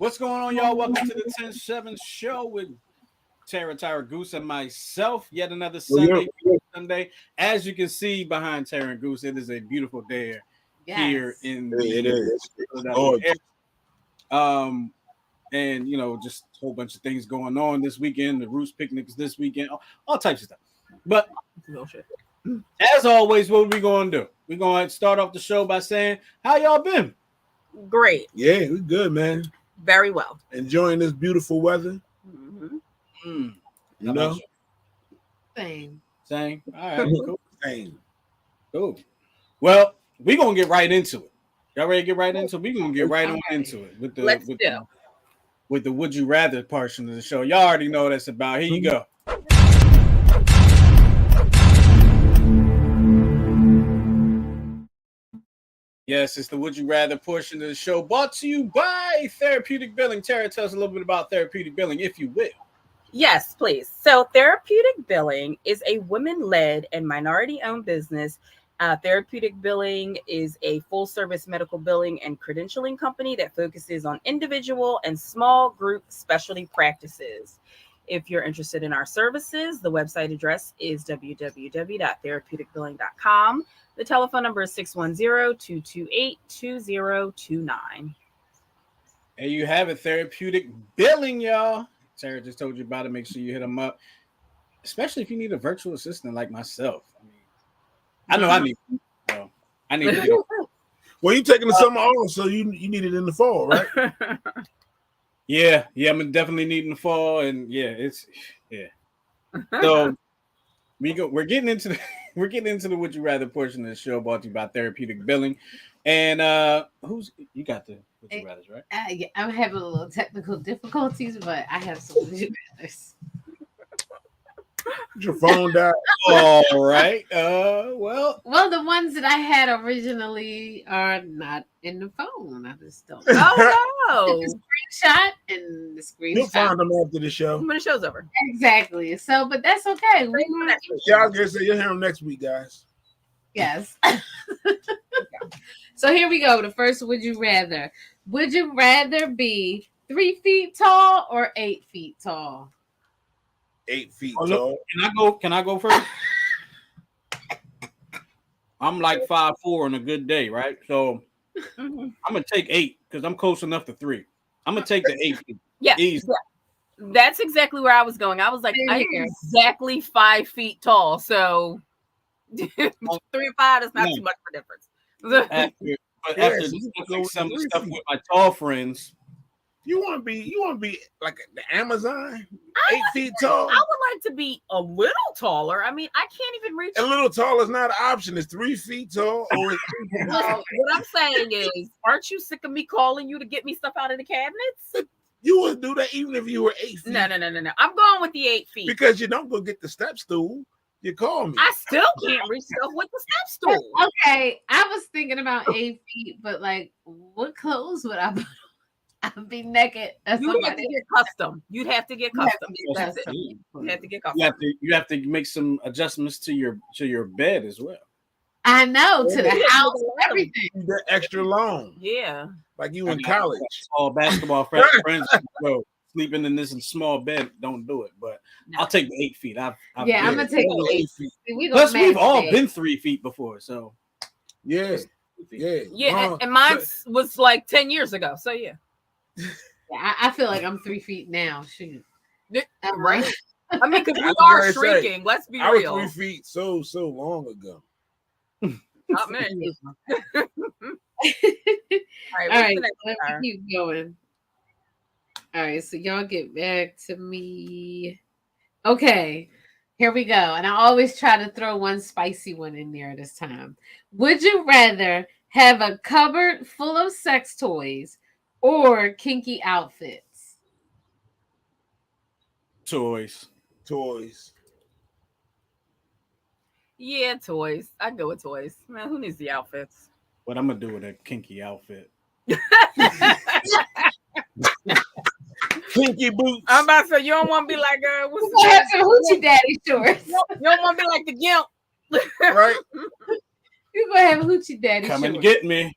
What's going on, y'all? Welcome to the 10-7 show with Tara Goose and myself. Yet another Sunday. As you can see behind Tara and Goose, it is a beautiful day here in the and just a whole bunch of things going on this weekend. The Roots picnics this weekend, all types of stuff. But as always, what are we going to do? We're going to start off the show by saying, how y'all been? Great. Yeah, we're good, man. Very well. Enjoying this beautiful weather. Mm-hmm. You know? Same. All right. Cool. Same. Cool. Well, we're going to get right into it. Y'all ready to get right into it? We're going to get right on into it with the Would You Rather portion of the show. Y'all already know what that's about. Here you go. Yes, it's the Would You Rather portion of the show, brought to you by Therapeutic Billing. Tara, tell us a little bit about Therapeutic Billing, if you will. Yes, please. So Therapeutic Billing is a women-led and minority-owned business. Therapeutic Billing is a full-service medical billing and credentialing company that focuses on individual and small group specialty practices. If you're interested in our services, the website address is www.therapeuticbilling.com. The telephone number is 610-228-2029. And you have it, Therapeutic Billing, y'all. Sarah just told you about it. Make sure you hit them up, especially if you need a virtual assistant like myself. I know I need to get on. Well, you taking the summer off, so you need it in the fall, right? Yeah, I'm definitely needing the fall, and So we're getting into the Would You Rather portion of the show, brought to you by Therapeutic Billing. And you got the Would You Rathers, right? Yeah, I'm having a little technical difficulties, but I have some Would You Rathers. Your phone died. All right. Well, the ones that I had originally are not in the phone. I just don't. Oh no! The screenshot and the screenshot. You'll find them after the show. When the show's over. Exactly. So, but that's okay. Yeah, I was gonna say you'll hear them next week, guys. Yes. So here we go. The first Would You Rather. Would you rather be 3 feet tall or 8 feet tall? 8 feet tall. Can I go first? I'm like 5'4" on a good day, right? So I'm gonna take 8 because I'm close enough to 3. I'm gonna take the 8 feet. Yeah. That's exactly where I was going. I was like, I am exactly 5 feet tall. So 3 and 5 is not too much of a difference. After discussing some stuff with my tall friends. You want to be like the Amazon, 8 feet tall. I would like to be a little taller. I mean, I can't even reach. A little tall is not an option. It's 3 feet tall. Or what I'm saying is, aren't you sick of me calling you to get me stuff out of the cabinets? You would do that even if you were 8 feet. No. I'm going with the 8 feet because you don't go get the step stool. You call me. I still can't reach stuff with the step stool. Okay, I was thinking about 8 feet, but like, what clothes would I put? I'd be naked. You'd have to get custom. You have to get custom. You have to make some adjustments to your bed as well. I know, to the house, everything. They're extra long. Yeah. Like you in college. All basketball friends go sleeping in this small bed. Don't do it. But I'll take the 8 feet. I'm gonna take the 8 feet. Plus, we've all been 3 feet before, so yeah. And mine was like 10 years ago. So yeah. Yeah, I feel like I'm 3 feet now. Shoot. Right. I mean, because we are shrinking. Let's be real. I was 3 feet so long ago. Not many. All right, let me keep going. All right, so y'all get back to me. Okay, here we go. And I always try to throw one spicy one in there this time. Would you rather have a cupboard full of sex toys or kinky outfits? Toys. Yeah, toys. I go with toys. Man, who needs the outfits? What I'm gonna do with a kinky outfit? Kinky boots. I'm about to say you don't want to be like what's the hoochie daddy shorts? You don't want to be like the gimp, right? You gonna have hoochie daddy Come shorts. and get me.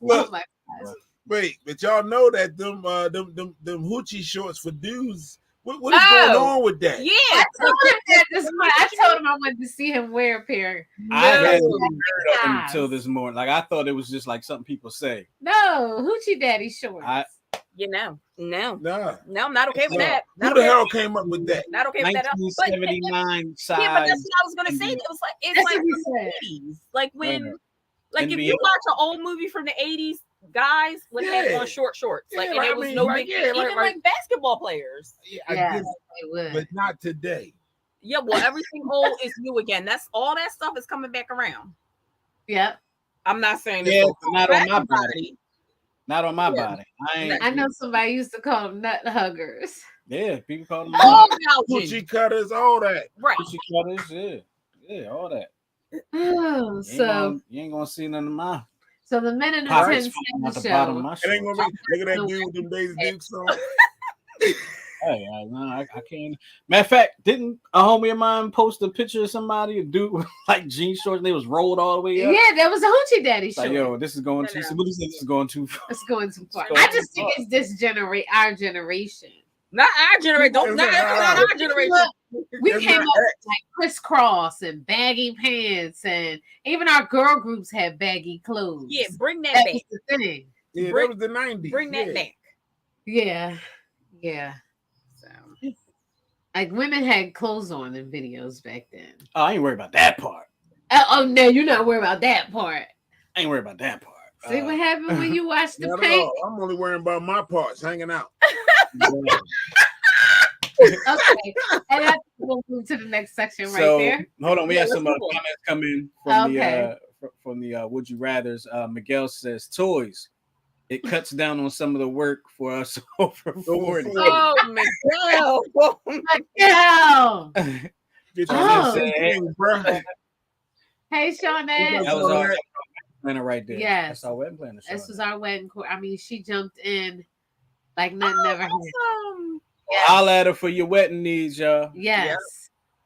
Look, oh my gosh. Wait, but y'all know that them hoochie shorts for dudes. What is going on with that? Yeah, I told him that this morning. I told him I wanted to see him wear a pair. I hadn't heard of Yes. them until this morning. Like I thought it was just like something people say. No, hoochie daddy shorts. no, Nah. I'm not okay with No. that. Who the hell came up with that? Not okay with that. 1979 size. Yeah, but that's what I was gonna say. It was like it's That's like what he from the said. 80s. Like when, like if NBA. you watch an old movie from the 80s, guys would have on short shorts. Like, Yeah, and like, it I was mean, no like, big yeah, deal. Even like basketball players. Yeah, I Yes, get it, they would. but not today. Yeah, well, everything old is new again. That's all that stuff is coming back around. Yep. I'm not saying Yeah, it's but not on my everybody. body. Not on my Yeah. body. I know somebody used to call them nut huggers. Yeah, people call them Oh, Coochie cutters, all that. right. pussy cutters. Yeah, all that. Oh, You ain't gonna see none of my so the Men in the pockets 10 falling out the Cent bottom of show. my It ain't shorts. gonna be. Look at that dude with them Daisy Dukes on. Hey, I can't. Matter of fact, didn't a homie of mine post a picture of somebody, a dude with like jean shorts, and they was rolled all the way up? Yeah, that was a hoochie daddy It's show. like, yo, this is going too. No. What do you say? This is going too far. It's going too far. It's going I just think it's this our generation. Not our generation. Don't not our generation. We It's came not up with like crisscross and baggy pants, and even our girl groups had baggy clothes. Yeah, bring that that back. was the thing. Yeah, Bring- that was the 90s. Bring that yeah. back. Yeah. So Like women had clothes on in videos back then. Oh, I ain't worried about that part. Oh no, you're not worried about that part. I ain't worried about that part. See what happened when you watch the Not at paint? all. I'm only worrying about my parts hanging out. Okay, and that's we'll move to the next section right So there. hold on, we Yeah, have some let's move on. comments coming from Okay. the Would You Rather's. Miguel says toys. It cuts down on some of the work for us over 40. oh Miguel. Yeah. Get your Oh. thing, bro. Hey, Shawnette. That was our wedding planner right there. Yes. That's our wedding planner. This was our wedding. I mean, she jumped in like nothing ever happened. Awesome. I'll add her for your wedding needs, y'all. Yes. Yep.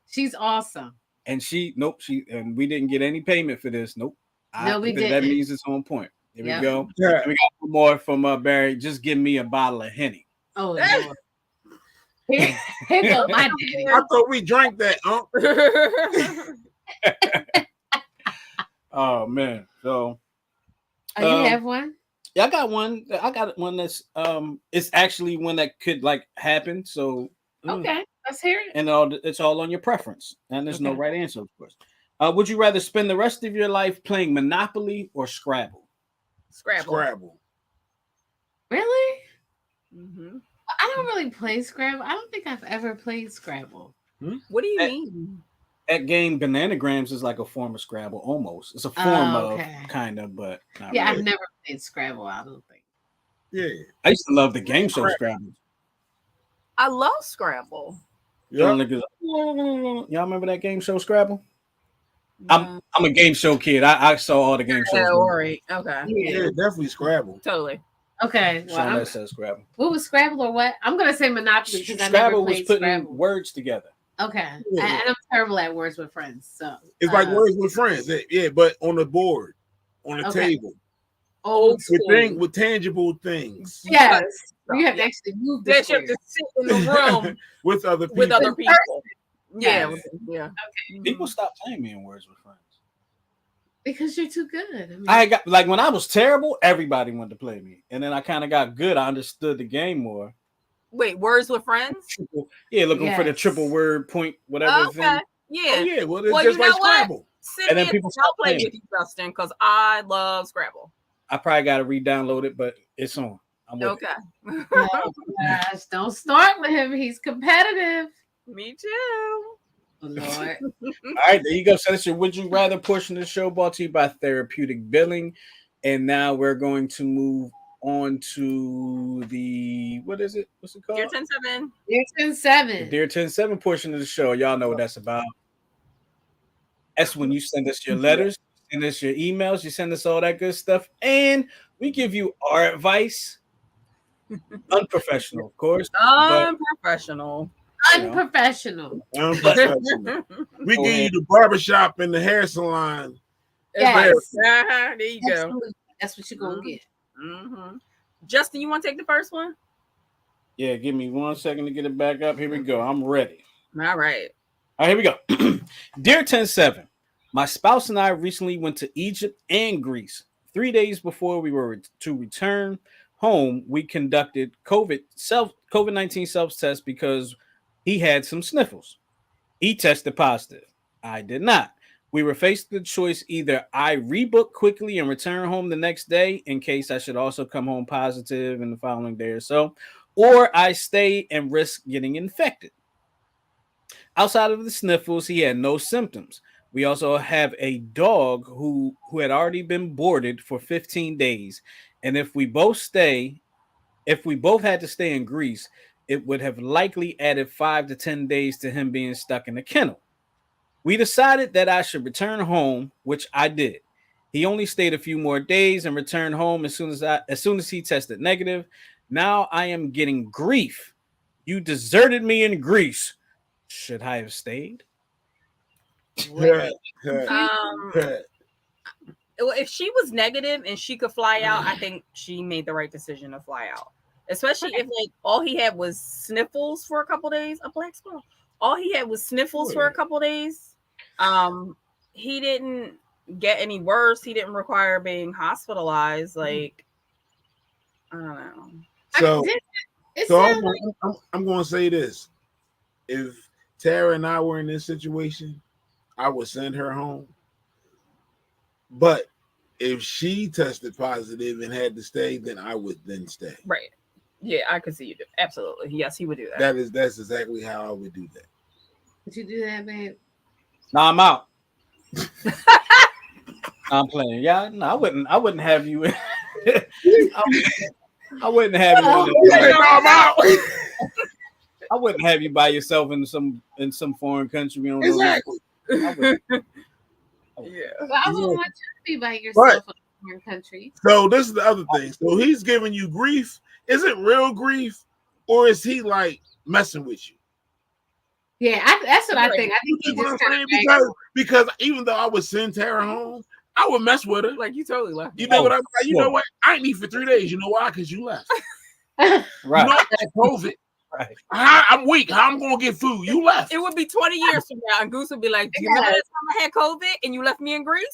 She's awesome. And and we didn't get any payment for this. Nope. No, we That didn't. means it's on point. Here Yep. we go. Yeah. And we got one more from Barry. Just give me a bottle of Henny. Oh, Lord. Here go my daddy. I thought we drank that, Oh man. So Oh, you have one? yeah, I got one. I got one that's it's actually one that could like happen. So Okay, let's hear it. and it's all on your preference. And there's no Okay. right answer, of course. Would you rather spend the rest of your life playing Monopoly or Scrabble? Scrabble. Really? Mhm. I don't really play Scrabble. I don't think I've ever played Scrabble. What do you That- mean? That game, Bananagrams, is like a form of Scrabble almost. It's a form okay. of kind of, but not Yeah, really. I've never played Scrabble. I don't think. Yeah. I used to love the game show Scrabble. I love Scrabble. Yeah. Y'all remember that game show Scrabble? No. I'm a game show kid. I saw all the game shows. Yeah, all right. Okay. Yeah, definitely Scrabble. Totally. Okay. Well, Sean says Scrabble. what was Scrabble or what? I'm gonna say Monopoly because I never Scrabble was played putting Scrabble. words together. Okay, Yeah. and I'm terrible at words with friends. So It's like words with friends. Yeah, but on the board, on the Okay. table. Old With school. with tangible things. yes, you have to actually move the That you have square. to sit in the room With other people. with other people. Yeah. Yes. Yeah. People stopped playing me in words with friends. Because you're too good. I mean, I got like when I was terrible, everybody wanted to play me, and then I kind of got good. I understood the game more. Wait, words with friends? Yeah, looking for the Yes. triple word point, whatever Okay. thing. Yeah. Oh, yeah, well, it's Well, just you like know what? Scrabble. Sit And then there people and I'll stop play playing. with you, Justin, because I love Scrabble. I probably got to re-download it, but it's on. I'm with it. Okay. oh gosh, don't start with him. He's competitive. Me too. Oh, Lord. All right, there you go. So that's your Would You Rather portion of the show brought to you by Therapeutic Billing. And now we're going to move on to the, what is it? What's it called? Dear 10-7. You're The 10-7. Dear 10-7 portion of the show. Y'all know what that's about. That's when you send us your letters, send us your emails, you send us all that good stuff, and we give you our advice. Unprofessional, of course. Unprofessional. Unprofessional. Unprofessional. We give you the barbershop and the hair salon. Yes. There you go. Absolutely. That's what you're gonna get. Mm-hmm. Justin, you want to take the first one? Yeah, give me 1 second to get it back up. Here we go. I'm ready. All right. All right, here we go. Dear 107, my spouse and I recently went to Egypt and Greece. 3 days before we were to return home, we conducted COVID-19 self-test because he had some sniffles. He tested positive. I did not. We were faced with the choice either I rebook quickly and return home the next day in case I should also come home positive in the following day or so, or I stay and risk getting infected. Outside of the sniffles, he had no symptoms. We also have a dog who had already been boarded for 15 days, and if we both had to stay in Greece, it would have likely added 5 to 10 days to him being stuck in a kennel. We decided that I should return home, which I did. He only stayed a few more days and returned home as soon as he tested negative. Now I am getting grief. You deserted me in Greece. Should I have stayed? Well, if she was negative and she could fly out, I think she made the right decision to fly out. Especially if like all he had was sniffles for a couple days. A black squirrel. All he had was sniffles for a couple days. He didn't get any worse. He didn't require being hospitalized. Like, I don't know. I'm going to say this: if Tara and I were in this situation, I would send her home. But if she tested positive and had to stay, then I would then stay. Right. Yeah, I could see you do. Absolutely. Yes, he would do that. That's exactly how I would do that. Would you do that, babe? Nah, I'm out. I'm playing. Yeah, no, I wouldn't have you. I wouldn't have you. I'm out. I wouldn't have you by yourself in some foreign country. We don't exactly. Know. Yeah. Well, I wouldn't want you to be by yourself in a foreign country. So this is the other thing. So he's giving you grief. Is it real grief, or is he like messing with you? Yeah, that's what I think. I think he's just kind of because even though I would send Tara home, I would mess with her. Like you totally left. You know what I'm saying? You know what? I ain't eat for 3 days. You know why? Because you left. Right. You know I had COVID. Right. I'm weak. How I'm gonna get food? You left. It would be 20 years from now, and Goose would be like, "Do you remember that time I had COVID and you left me in Greece?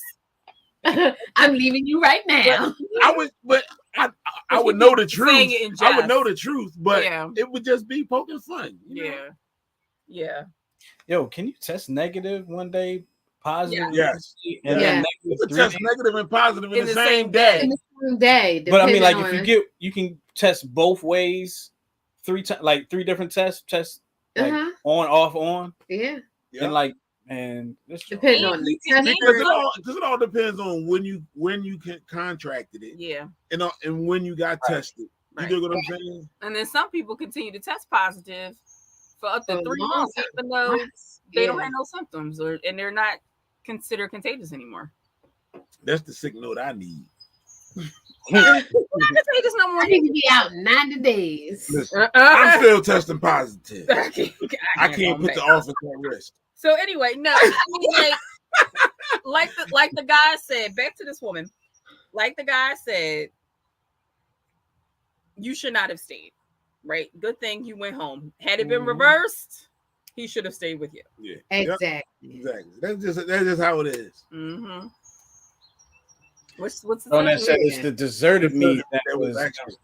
I'm leaving you right now." I would know the truth. I would know the truth, but yeah. It would just be poking fun. Yeah. Yo, can you test negative one day, positive? Yes. And then negative, test negative and positive in the same day. In the same day. But I mean, like, if you can test both ways, 3 times, like 3 different tests, like on, off, on. Yeah. And like, and this depends on because it all depends on when you contracted it. Yeah. And when you got tested. Right. You know what I'm saying? And then some people continue to test positive for up to 3 months, even though they don't have no symptoms and they're not considered contagious anymore. That's the sick note I need. I need to be out 90 days. Listen, I'm still testing positive. I can't put the office at risk. So anyway, no, I mean, like the guy said, back to this woman, like the guy said, you should not have stayed. Right? Good thing you went home. Had it been reversed, he should have stayed with you. Yeah, exactly. That's just how it is. Mm-hmm. What's the thing? That said it's the deserted me that was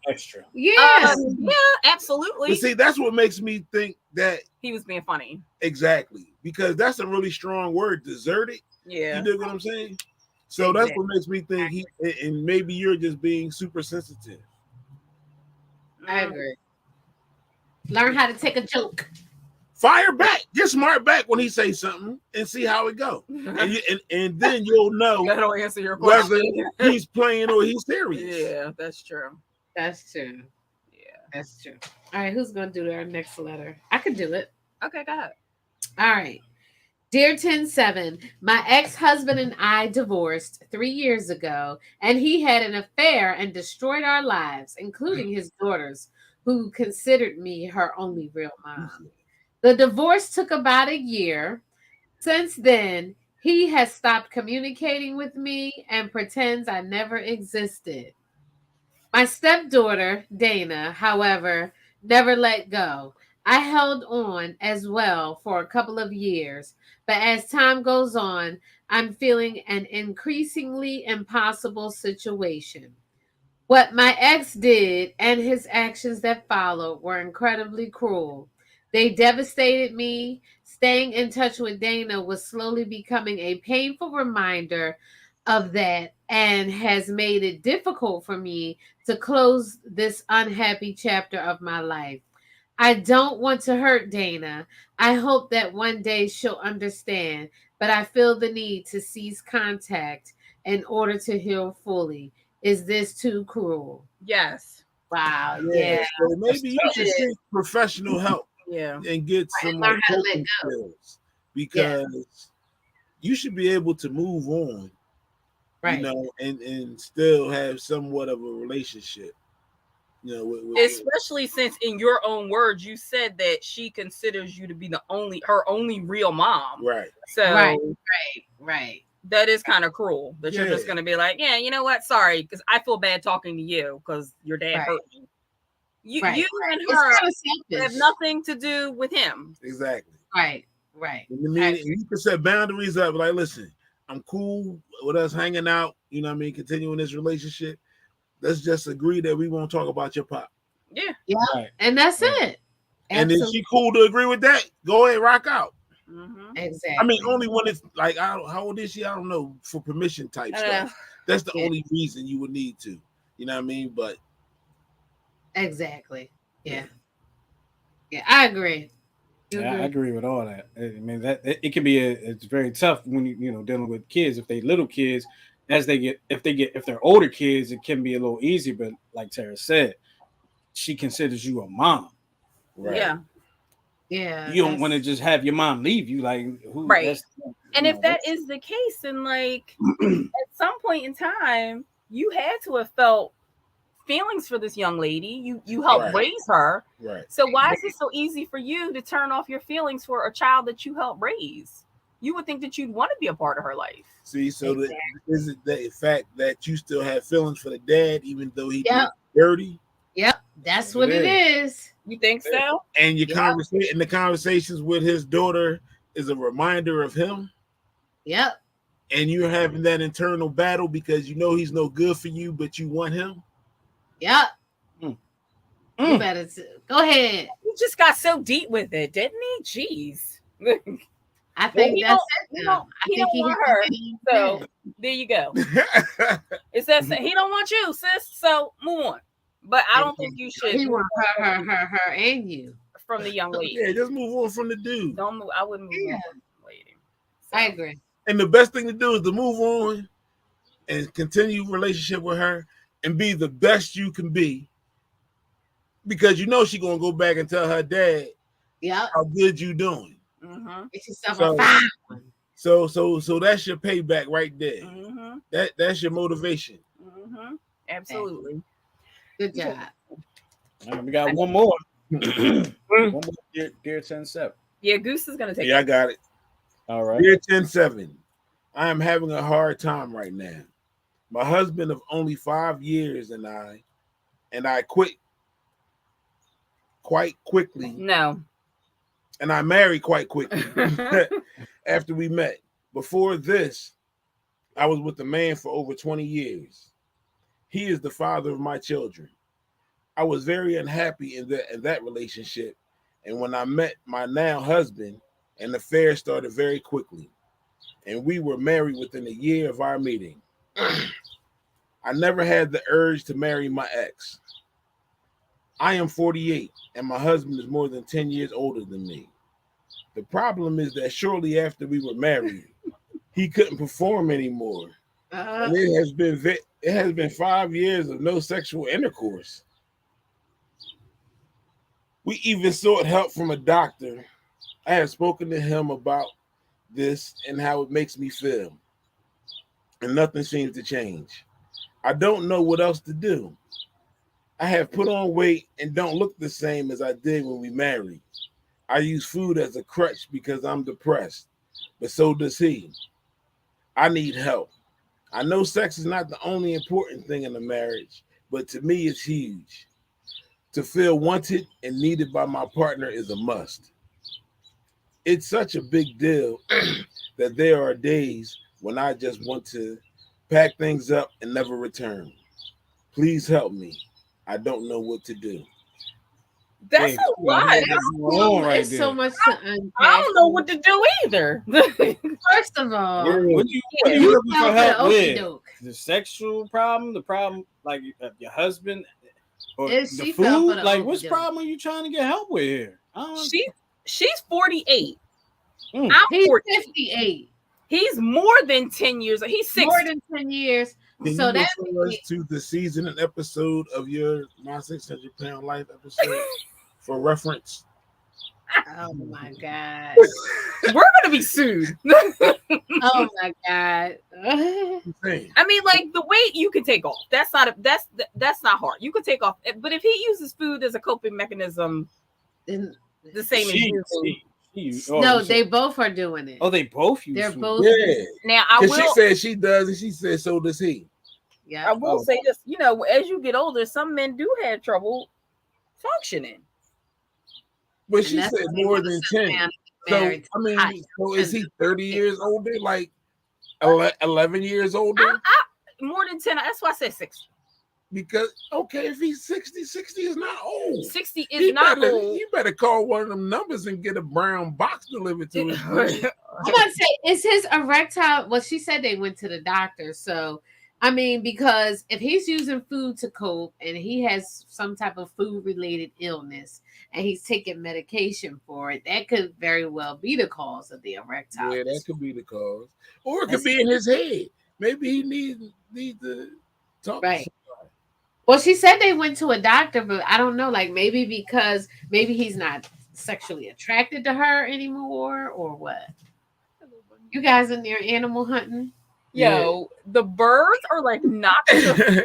extra. Yes. Yeah, absolutely. But see, that's what makes me think that he was being funny. Exactly, because that's a really strong word, deserted. Yeah, you know what I'm saying. So that's what makes me think and maybe you're just being super sensitive. I agree. Learn how to take a joke. Fire back. Get smart back when he says something and see how it goes. And then you'll know that'll answer your question. Whether he's playing or he's serious. Yeah, that's true. That's true. Yeah, that's true. All right, who's going to do our next letter? I can do it. Okay, go ahead. All right. Dear 107, my ex-husband and I divorced 3 years ago, and he had an affair and destroyed our lives, including his daughters, who considered me her only real mom. The divorce took about a year. Since then, he has stopped communicating with me and pretends I never existed. My stepdaughter, Dana, however, never let go. I held on as well for a couple of years, but as time goes on, I'm feeling an increasingly impossible situation. What my ex did and his actions that followed were incredibly cruel. They devastated me. Staying in touch with Dana was slowly becoming a painful reminder of that and has made it difficult for me to close this unhappy chapter of my life. I don't want to hurt Dana. I hope that one day she'll understand, but I feel the need to cease contact in order to heal fully. Is this too cruel? Yes. Wow. Yeah, Yeah. so maybe you should It is. seek professional help Yeah. and get And some learn like how to let coping go. skills Yeah. because you should be able to move on, you Right. know, and still have somewhat of a relationship, you know, Especially since in your own words you said that she considers you to be her only real mom. right. So Right. that is kind of cruel that you're just Yeah. going to be like, yeah, you know what? Sorry, because I feel bad talking to you because your dad Right. hurt you. You Right. and It's her kind of have selfish. nothing to do with him. Exactly. Right. I mean, you can set boundaries up. Like, listen, I'm cool with us hanging out. You know what I mean? Continuing this relationship. Let's just agree that we won't talk about your pop. Yeah. Yeah. Right. And that's Right. it. And if she cool to agree with that, go ahead, rock out. Mm-hmm. Exactly. I mean, only when it's like, how old is she? I don't know, for permission type stuff. That's the only reason you would need to. You know what I mean? But exactly. Yeah. Yeah, I agree. You Yeah, I agree? agree with all that. I mean, that it can be it's very tough when you know dealing with kids. If they little kids, if they're older kids, it can be a little easier. But like Tara said, she considers you a mom. right. Yeah. Yeah. You don't want to just have your mom leave you. Like who? Right. That's And you if know, that is the case, then like at some point in time, you had to have felt feelings for this young lady. You helped Right. raise her. Right. So why is it so easy for you to turn off your feelings for a child that you helped raise? You would think that you'd want to be a part of her life. See, so is it the fact that you still have feelings for the dad, even though he Yep. did dirty? Yep. That's what it is. You think so? And your conversation and the conversations with his daughter is a reminder of him. Yep. And you're having that internal battle because you know he's no good for you, but you want him. Yep. Mm. You better go ahead. He just got so deep with it, didn't he? Jeez. I think that's it. He now. don't want her. So there you go. It says he don't want you, sis. So move on. But I don't think you should. He want her, and you. From the young lady. Yeah, just move on from the dude. Don't move. I wouldn't move on from the lady. So. I agree. And the best thing to do is to move on and continue relationship with her and be the best you can be. Because you know she's gonna go back and tell her dad how good you doing. Mm-hmm. Get yourself a fine one. So that's your payback right there. Mm-hmm. That's your motivation. Mm-hmm. Absolutely. Good job. we got one more. One more, dear 10-7. Yeah, Goose is gonna take. Yeah, I got it. All right. Dear 10-7, I am having a hard time right now. My husband of only 5 years and I quit quite quickly. No. And I married quite quickly after we met. Before this, I was with a man for over 20 years. He is the father of my children. I was very unhappy in that relationship. And when I met my now husband, an affair started very quickly. And we were married within a year of our meeting. I never had the urge to marry my ex. I am 48 and my husband is more than 10 years older than me. The problem is that shortly after we were married, he couldn't perform anymore. And it has been 5 years of no sexual intercourse. We even sought help from a doctor. I have spoken to him about this and how it makes me feel. And nothing seems to change. I don't know what else to do. I have put on weight and don't look the same as I did when we married. I use food as a crutch because I'm depressed, but so does he. I need help. I know sex is not the only important thing in a marriage, but to me, it's huge. To feel wanted and needed by my partner is a must. It's such a big deal that there are days when I just want to pack things up and never return. Please help me. I don't know what to do. That's Hey, a lot. right It's so there. much to unpack. I don't know what to do either. First of all, What you you looking for fell for help the with? okey-doke. The sexual problem, the problem like your husband, or If the she fell for food? the Like, which okey-doke. problem are you trying to get help with here? I don't She's 48. Mm. I'm He's 40. 58. He's more than 10 years. He's 60. More than 10 years. Can So you that refer us to the season and episode of your My 600 Pound Life episode for reference? oh my God. We're gonna be sued. Oh my God. I mean, like the weight you can take off. That's not hard. You could take off, but if he uses food as a coping mechanism, And- the same as you. no, they both are doing it. Oh, they both use They're food. both. Yeah. Now I Because she will. said she does, and she said so does he. Yeah. I will say this. You know, as you get older, some men do have trouble functioning. But And she that's said why they more want to than settle 10. down and get So, married I to mean, hot so is he 30 years older? Like 11 years older? More than 10. That's why I said 60. Because, okay, if he's 60, 60 is not old. 60 is not old. You better call one of them numbers and get a brown box delivered to his place. I'm gonna say, is his erectile? Well, she said they went to the doctor. So, I mean, because if he's using food to cope and he has some type of food related illness and he's taking medication for it, that could very well be the cause of the erectile. Yeah, that could be the cause. Or it could be in his head. Maybe he needs to talk to Right. somebody. Well, she said they went to a doctor, but I don't know. Like maybe because maybe he's not sexually attracted to her anymore, or what? You guys in there animal hunting? Yo, the birds are like knocking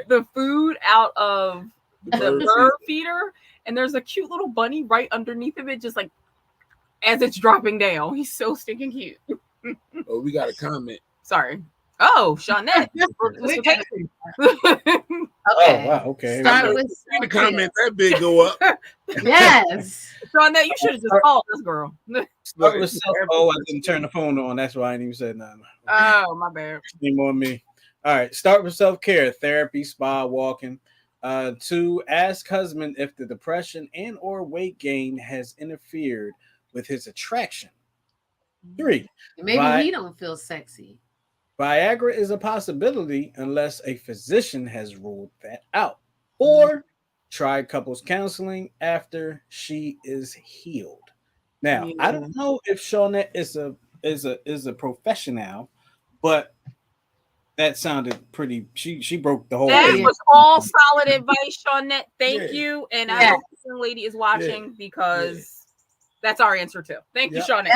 the food out of the bird feeder, and there's a cute little bunny right underneath of it, just like as it's dropping down. He's so stinking cute. Oh, we got a comment. Sorry. Oh, Shawnette. Okay. Oh, wow. Okay. Start with The comment that big go up. yes. Shawnette, you should have just called this girl. Start with self. Oh, I didn't turn the phone on. That's why I didn't even say nothing. Oh, my bad. Shame on me. All right. Start with self-care, therapy, spa, walking. 2, ask husband if the depression and or weight gain has interfered with his attraction. 3, Maybe he don't feel sexy. Viagra is a possibility unless a physician has ruled that out. 4, try couples counseling after she is healed. Now, I don't know if Shawnette is a professional, but that sounded pretty. She broke the whole That thing. was all solid advice, Shawnette. Thank you. And I Yeah. hope this young lady is watching because that's our answer too. Thank you, Shawnette.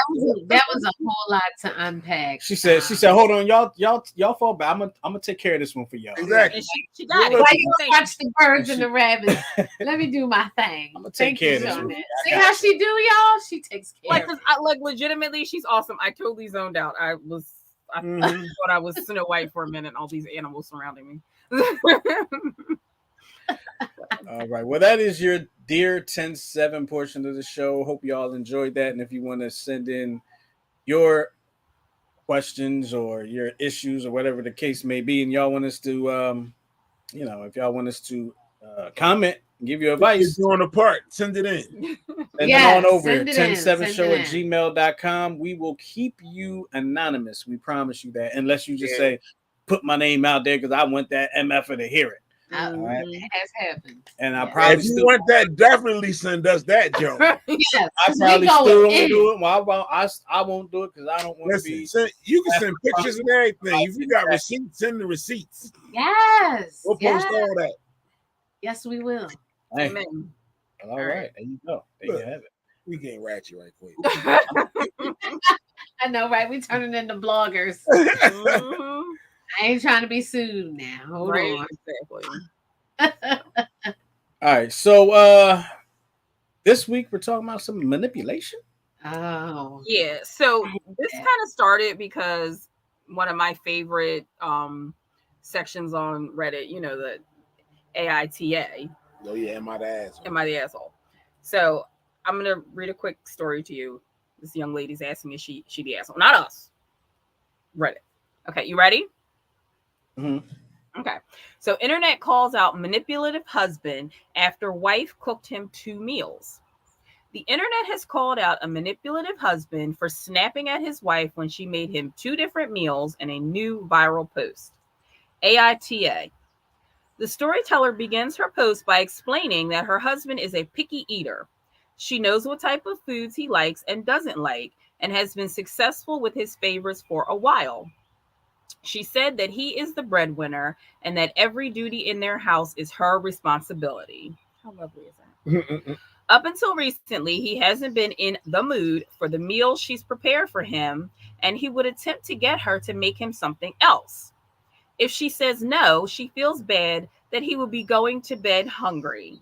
That was a whole lot to unpack. She said, hold on, y'all fall back. I'm gonna take care of this one for y'all. Exactly. And she got it. Why you watch the birds and the rabbits? Let me do my thing. I'm gonna take care of this one. See how she do, y'all? She takes care. Like legitimately, she's awesome. I totally zoned out. I thought I was Snow White for a minute. All these animals surrounding me. All right. Well, that is your Dear 10-7 portion of the show. Hope you all enjoyed that. And if you want to send in your questions or your issues or whatever the case may be, and y'all want us to, if y'all want us to comment, give you advice, doing a part, send it in. Send it on over 107show@gmail.com. We will keep you anonymous. We promise you that, unless you just say, put my name out there because I want that MFer to hear it. All right. It has happened. And I probably if you want that, definitely send us that, Joe. Yes, I probably still won't do it. Well, I won't do it because I don't want to be. You can send pictures and everything. If you got receipts, send the receipts. Yes. We'll post all that. Yes, we will. Hey. Amen. All right. There you go. There you have it. We getting ratchet right quick. I know, right? We turning into bloggers. I ain't trying to be sued now. Hold on. All right. So this week we're talking about some manipulation. Oh. Yeah. So this kind of started because one of my favorite sections on Reddit, AITA. Oh yeah, am I the asshole? Am I the asshole? So I'm gonna read a quick story to you. This young lady's asking me, she the asshole, not us. Reddit. Okay, you ready? Mm-hmm. Okay. So internet calls out manipulative husband after wife cooked him 2 meals. The internet has called out a manipulative husband for snapping at his wife when she made him 2 different meals in a new viral post. AITA. The storyteller begins her post by explaining that her husband is a picky eater. She knows what type of foods he likes and doesn't like, and has been successful with his favorites for a while. She said that he is the breadwinner and that every duty in their house is her responsibility. How lovely is that? Up until recently, he hasn't been in the mood for the meal she's prepared for him, and he would attempt to get her to make him something else. If she says no, she feels bad that he will be going to bed hungry.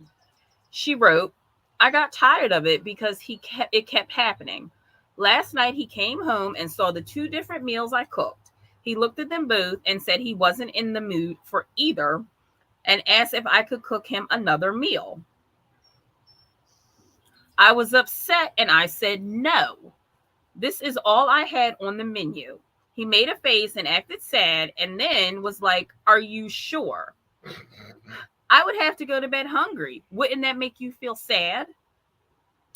She wrote, I got tired of it because it kept happening. Last night he came home and saw the 2 different meals I cooked. He looked at them both and said he wasn't in the mood for either and asked if I could cook him another meal. I was upset and I said no. This is all I had on the menu. He made a face and acted sad and then was like, are you sure? I would have to go to bed hungry. Wouldn't that make you feel sad?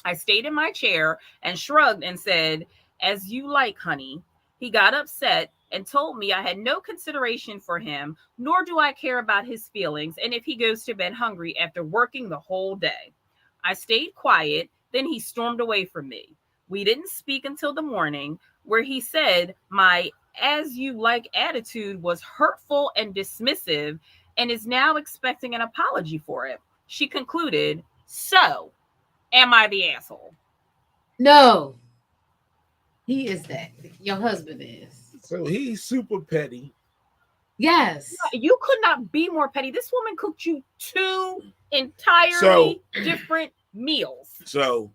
I stayed in my chair and shrugged and said, as you like, honey. He got upset and told me I had no consideration for him, nor do I care about his feelings, and if he goes to bed hungry after working the whole day. I stayed quiet, then he stormed away from me. We didn't speak until the morning, where he said my as you like attitude was hurtful and dismissive and is now expecting an apology for it. She concluded, so, am I the asshole? No. He is that. Your husband is. So he's super petty. Yes. You could not be more petty. This woman cooked you 2 entirely different meals. So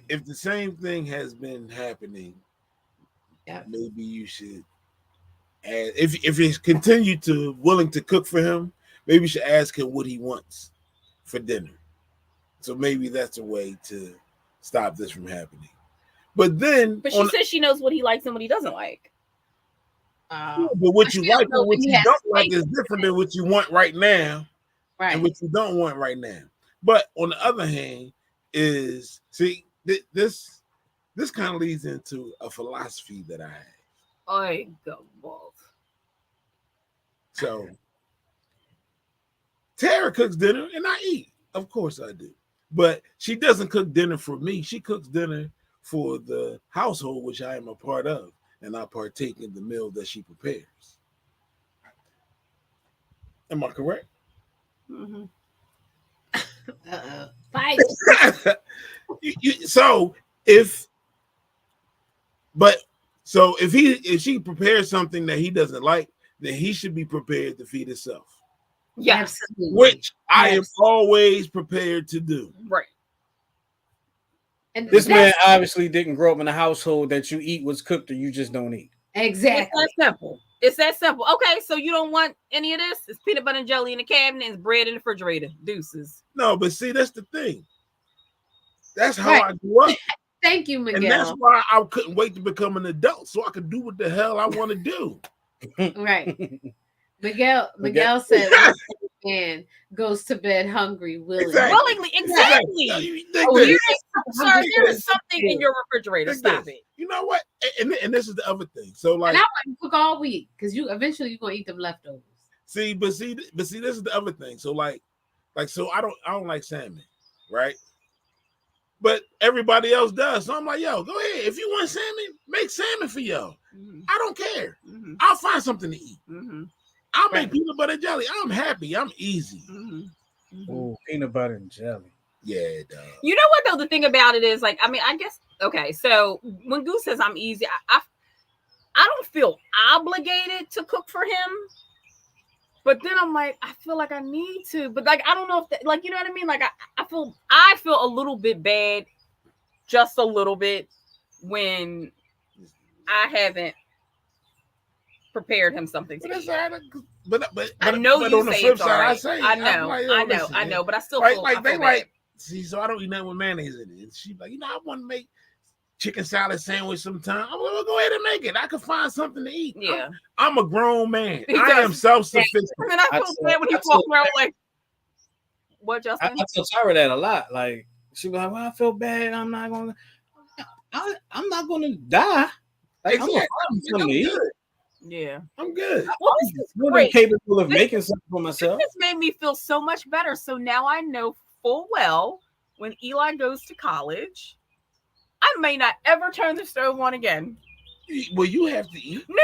if the same thing has been happening, maybe you should add, if he's continued to willing to cook for him, maybe you should ask him what he wants for dinner. So maybe that's a way to stop this from happening. But she says she knows what he likes and what he doesn't like. But what you like and what you don't like is different than what you want right now, right? And what you don't want right now. But on the other hand, this kind of leads into a philosophy that I have. I go both. So Tara cooks dinner and I eat. Of course I do. But she doesn't cook dinner for me. She cooks dinner for the household, which I am a part of, and I partake in the meal that she prepares. Am I correct? Mm-hmm. Fight. So if she prepares something that he doesn't like, then he should be prepared to feed himself. Yes. Which I am always prepared to do. Right. And this man obviously didn't grow up in a household that you eat what's cooked or you just don't eat. Exactly. It's that simple. It's that simple. Okay, so you don't want any of this? It's peanut butter and jelly in the cabinet and bread in the refrigerator. Deuces. No, but see, that's the thing. That's how I grew up. Thank you, Miguel. And that's why I couldn't wait to become an adult so I could do what the hell I want to do. Right. Miguel said man goes to bed hungry willingly. Exactly. There is something in your refrigerator. Stop it. You know what? And this is the other thing. So like, and I wouldn't cook all week because you're gonna eat them leftovers. See, this is the other thing. So so I don't like salmon, right? But everybody else does. So I'm like, yo, go ahead. If you want salmon, make salmon for yo. Mm-hmm. I don't care. Mm-hmm. I'll find something to eat. Mm-hmm. I'll make peanut butter and jelly. I'm happy. I'm easy. Mm-hmm. Mm-hmm. Oh, peanut butter and jelly. Yeah, dog. You know what though? The thing about it is, I guess okay. So when Goose says I'm easy, I don't feel obligated to cook for him. But then I'm like, I feel like I need to. But I don't know if you know what I mean? I feel a little bit bad, just a little bit, when I haven't prepared him something to But that's eat. all right. But I know but you on the say flip it's all side, I right. say I I'm know, like, yo, listen, I know, but I still like feel, like I they feel like. bad. See, so I don't eat nothing with mayonnaise in it. And she like, I want to make chicken salad sandwich sometime. I'm like, well, go ahead and make it. I can find something to eat. Yeah, I'm a grown man. He I does. am self-sufficient. And then I feel bad when he walks around like, what, I Justin? tell Tyra that a lot. Like she was like, "Well, I feel bad. I'm not gonna. I'm not gonna die. Like Exactly. I'm gonna find something to eat. Good. Yeah. I'm good. Well, this is More than great. capable of This making something for myself. This made me feel so much better. So now I know full well when Eli goes to college, I may not ever turn the stove on again. Well, you have to eat. No.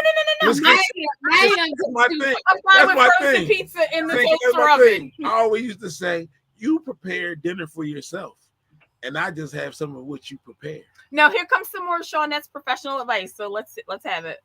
Listen, Now that's you done my too- thing. I'm fine That's with my frozen thing. pizza in the That's toaster my oven. thing. I always used to say, you prepare dinner for yourself, and I just have some of what you prepare. Now here comes some more Shawnette's professional advice. So let's have it.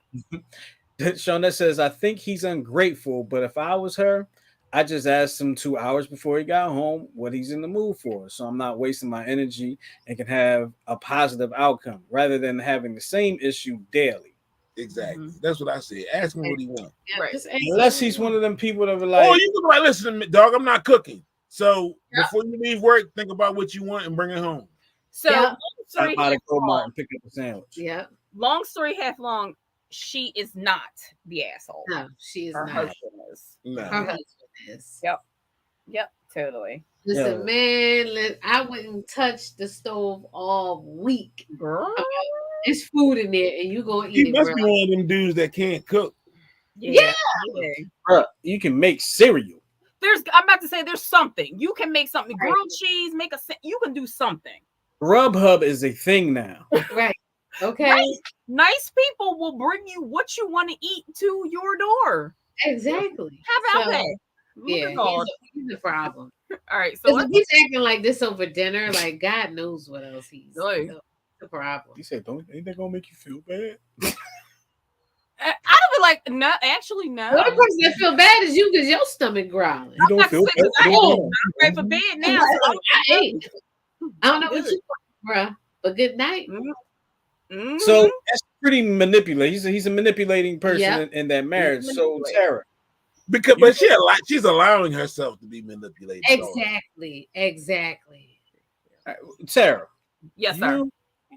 Shawnette says, I think he's ungrateful, but if I was her, I just asked him 2 hours before he got home what he's in the mood for. So I'm not wasting my energy and can have a positive outcome rather than having the same issue daily. Exactly. That's what I said. Ask him what he wants. Yeah, Right. just ask Unless him. he's one of them people that are like, Oh, you can be like, listen to me, dog, I'm not cooking. So before you leave work, think about what you want and bring it home. So Yeah. long story I'm about to half go long, and pick up a sandwich. Yeah. long story half long, she is not the asshole. No, she is Her not. husband is. No. Her husband is. Yep, totally. Listen, man, I wouldn't touch the stove all week. Girl. There's food in there, and you gonna He eat it, must bro. be one of them dudes that can't cook. Yeah. Bruh, you can make cereal. I'm about to say there's something. You can make something. Grilled cheese, you can do something. Grubhub is a thing now. Right. Okay. Right. Nice people will bring you what you want to eat to your door. Exactly. How about that? Yeah, Look at God. he's the problem. All right, so Because if he's acting like this over dinner, like God knows what else he's Right. the problem. He said, ain't that gonna make you feel bad? I don't be like, no, actually, no. The only person that feel bad is you because your stomach growling. You don't feel bad. I'm ready for bed now. So I ate. I don't know what you want, bro. But good night. Mhm. So that's pretty manipulative. He's a manipulating person Yeah. in that marriage. He's So manipulating. Tara, But she's allowing herself to be manipulated. Exactly. Tara, Yes, sir.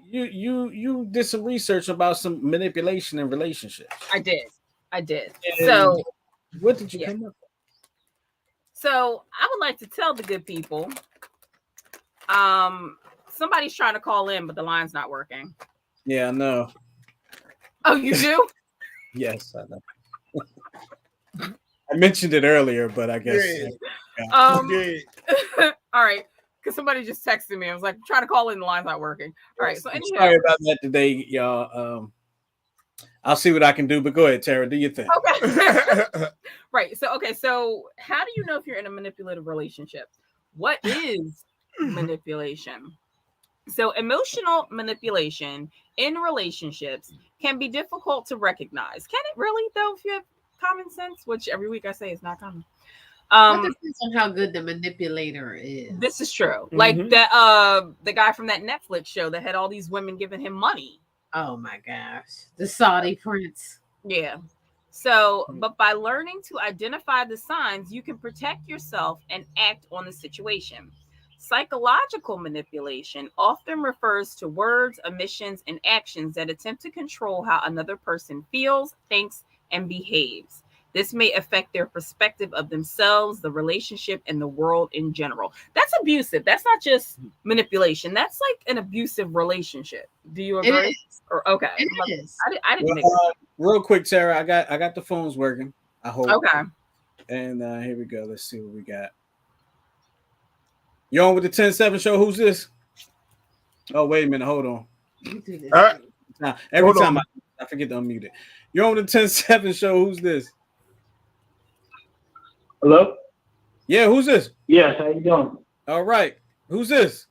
you did some research about some manipulation in relationships. I did. And So what did you yeah. come up with? So I would like to tell the good people. Somebody's trying to call in, but the line's not working. Yeah, I know. Oh, you do? Yes, I know. I mentioned it earlier, but I guess. All right. Because somebody just texted me. I was like, trying to call in, the line's not working. All right. So anyhow. Sorry about that today, y'all. I'll see what I can do, but go ahead, Tara. Do your thing. Okay. Right. So how do you know if you're in a manipulative relationship? What is manipulation? So emotional manipulation in relationships can be difficult to recognize. Can it really, though, if you have common sense, which every week I say is not common? It depends on how good the manipulator is. This is true. Like the guy from that Netflix show that had all these women giving him money. Oh my gosh. The Saudi prince. Yeah. So, but by learning to identify the signs, you can protect yourself and act on the situation. Psychological manipulation often refers to words, omissions, and actions that attempt to control how another person feels, thinks, and behaves. This may affect their perspective of themselves, the relationship, and the world in general. That's abusive. That's not just manipulation. That's like an abusive relationship. Do you agree? It is. Or okay, It is. I didn't make Real quick, Tara. I got the phones working. I hope. Okay. And here we go. Let's see what we got. You on with the 10-7 show? Who's this? Oh, wait a minute. Hold on. You do this. Now, every Hold time on. I forget to unmute it. You're on with the 10-7 show. Who's this? Hello? Yeah, who's this? Yes, how you doing? All right. Who's this?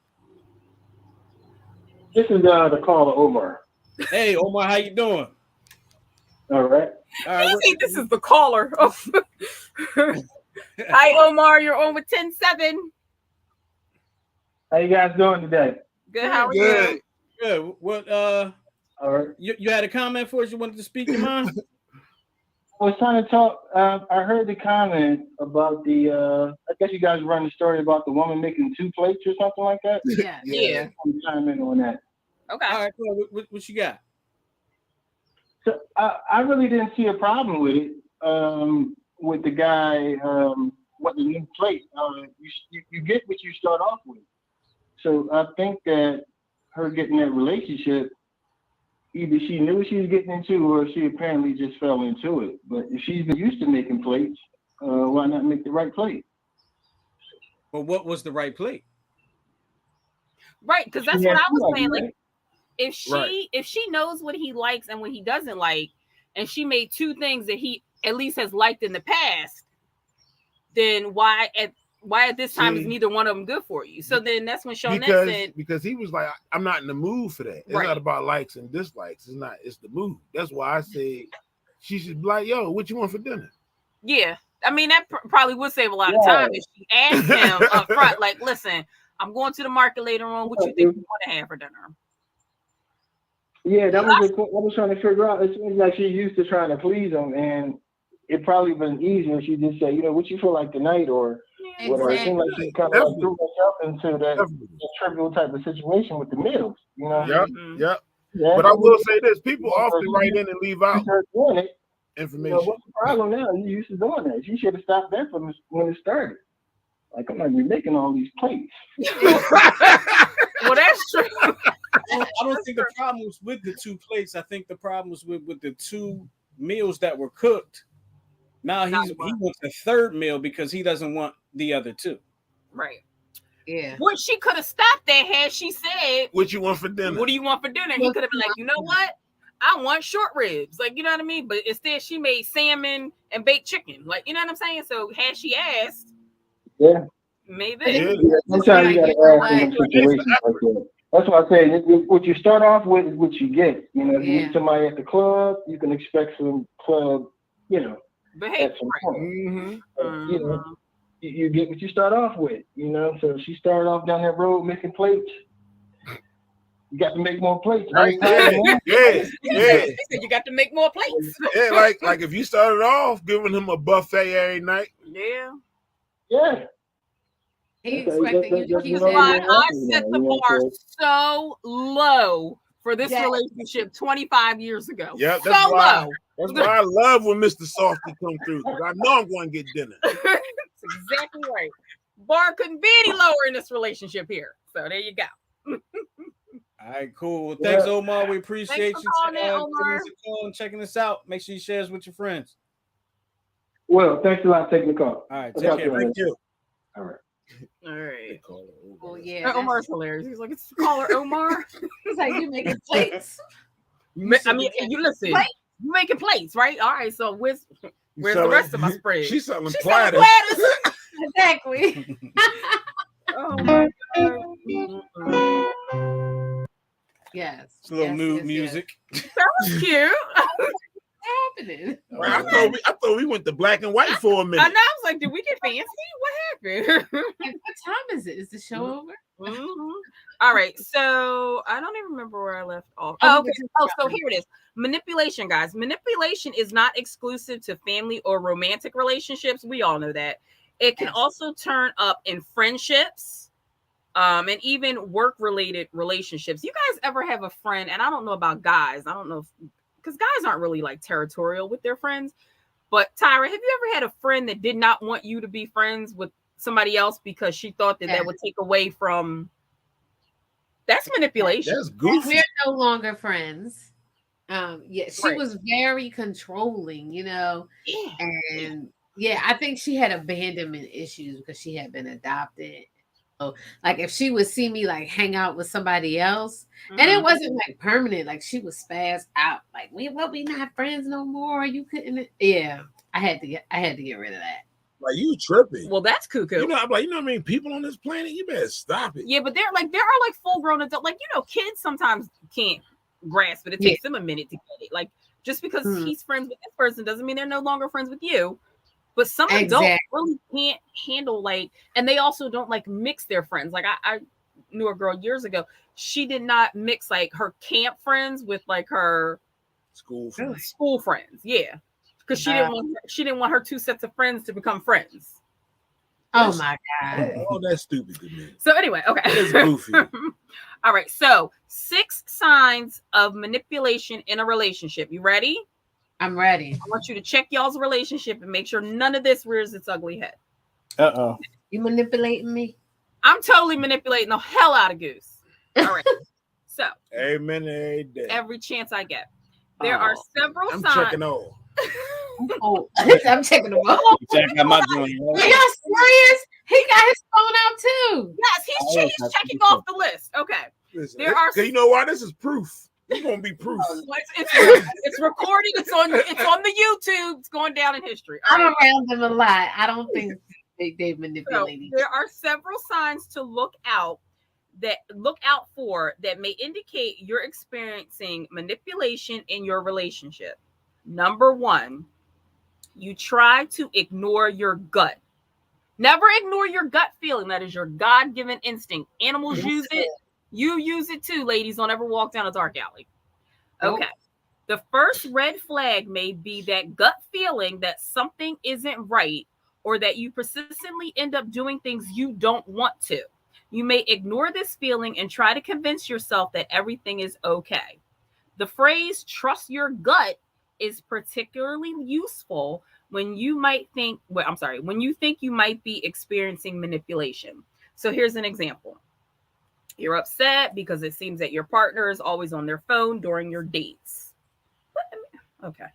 This is the caller, Omar. Hey, Omar, how you doing? All right. All right. This is the caller. Hi, Omar. You're on with 10-7. How you guys doing today? Good. How are Good. you? Good. What? All right. You had a comment for us? You wanted to speak your mind? was trying to talk. I heard the comment about the. I guess you guys run the story about the woman making 2 plates or something like that. Yeah. Yeah. I'm chime in on that. Okay. All right, cool. What you got? So I really didn't see a problem with it. With the guy, what the new plate. You get what you start off with. So I think that her getting that relationship, either she knew what she was getting into, or she apparently just fell into it. But if she's been used to making plates, why not make the right plate? But what was the right plate? Right, because that's She what had I was two of saying. them, Like, right? if she knows what he likes and what he doesn't like, and she made 2 things that he at least has liked in the past, then why at this time is neither one of them good for you? So then that's when Shawnette said, because he was like, I'm not in the mood for that. It's Right. not about likes and dislikes. It's the mood. That's why I say she should be like, yo, what you want for dinner? yeah. I mean, that probably would save a lot of time if she asked him up front, like, listen, I'm going to the market later on. What you think you want to have for dinner? Yeah, that was the I was trying to figure out. It seems like she's used to trying to please him, and it probably been easier if she just say, what you feel like tonight, or whatever. It seemed like she kind of like threw herself into that trivial type of situation with the meals. Yep. Yeah, but I will say this: people often write in and leave out information. What's the problem now? You used to doing that. You should have stopped that from when it started. Like, I'm not be making all these plates. Well, that's true. I don't think the problem was with the 2 plates. I think the problem was with the 2 meals that were cooked. Now he wants a 3rd meal because he doesn't want the other 2. Right. Yeah. What she could have stopped that had she said, what you want for dinner? What do you want for dinner? He could have been like, you know what? I want short ribs. Like, you know what I mean? But instead she made salmon and baked chicken. Like, you know what I'm saying? So had she asked, maybe. Yeah. Sometimes you gotta ask in situations like that. That's why I say what you start off with is what you get. If you meet somebody at the club, you can expect some club, behavior. At some point. You get what you start off with. So if she started off down that road making plates, you got to make more plates. Right? Yeah. You got to make more plates. Yeah, like if you started off giving him a buffet every night. Yeah. He expecting you to keep I set the bar so low for this relationship 25 years ago. Yeah, that's so low. That's why I love when Mr. Softy come through, because I know I'm going to get dinner. That's exactly right. Bar couldn't be any lower in this relationship here. So there you go. All right, cool. Well, thanks, Omar. We appreciate you Omar. and checking us out. Make sure you share us with your friends. Well, thanks a lot for taking the call. All right, take care. Thank you. All right. Well, yeah. Omar's hilarious. He's like, it's caller Omar. He's like, you making plates. I mean, you listen. You making plates, right? All right. So where's the rest of my spread? She's selling platters. Exactly. Oh my God. Yes. It's a little nude music. That was cute. Happening? I thought we went to black and white for a minute. I know. I was like, did we get fancy? What happened? What time is it? Is the show over? Mm-hmm. All right. So I don't even remember where I left off. Oh, okay. Oh, so here it is. Manipulation, guys. Manipulation is not exclusive to family or romantic relationships. We all know that. It can also turn up in friendships, and even work-related relationships. You guys ever have a friend? And I don't know about guys. I don't know because guys aren't really like territorial with their friends. But Tyra, have you ever had a friend that did not want you to be friends with somebody else because she thought that would take away from? That's manipulation. That's goofy. We're no longer friends. She was very controlling, and I think she had abandonment issues because she had been adopted. So, like, if she would see me like hang out with somebody else, and it wasn't like permanent, like she was spazzed out, like we not friends no more. You couldn't. Yeah, I had to get rid of that. Like, you tripping. Well, that's cuckoo. I'm like, what I mean? People on this planet, you better stop it. Yeah, but there are like full grown adults. Like, kids sometimes can't grasp it. It takes them a minute to get it. Like, just because he's friends with this person doesn't mean they're no longer friends with you. But some adults really can't handle and they also don't mix their friends. Like I knew a girl years ago. She did not mix her camp friends with her school friends. Yeah. because she didn't want her two sets of friends to become friends. Oh my God. Oh, that's stupid to me. So anyway, okay. It's goofy. All right. So 6 signs of manipulation in a relationship. You ready? I'm ready. I want you to check y'all's relationship and make sure none of this rears its ugly head. Uh-oh. You manipulating me? I'm totally manipulating the hell out of Goose. All right. So Amen. Every day. every chance I get. There are several I'm signs. checking all. Oh, I'm checking them all. Check out my joint. Are y'all serious? He got his phone out too. Yes, he's checking off the list. Okay. Listen, There are. you know why? This is proof. It's gonna be proof. It's recording. It's on the YouTube. It's going down in history. All I'm right. around them a lot. I don't think they manipulate. So there are several signs to look out for that may indicate you're experiencing manipulation in your relationship. Number 1, you try to ignore your gut. Never ignore your gut feeling. That is your God-given instinct. Animals use it. You use it too, ladies. Don't ever walk down a dark alley. Okay. Nope. The first red flag may be that gut feeling that something isn't right, or that you persistently end up doing things you don't want to. You may ignore this feeling and try to convince yourself that everything is okay. The phrase "trust your gut" is particularly useful when you think you might be experiencing manipulation. So here's an example. You're upset because it seems that your partner is always on their phone during your dates. Okay.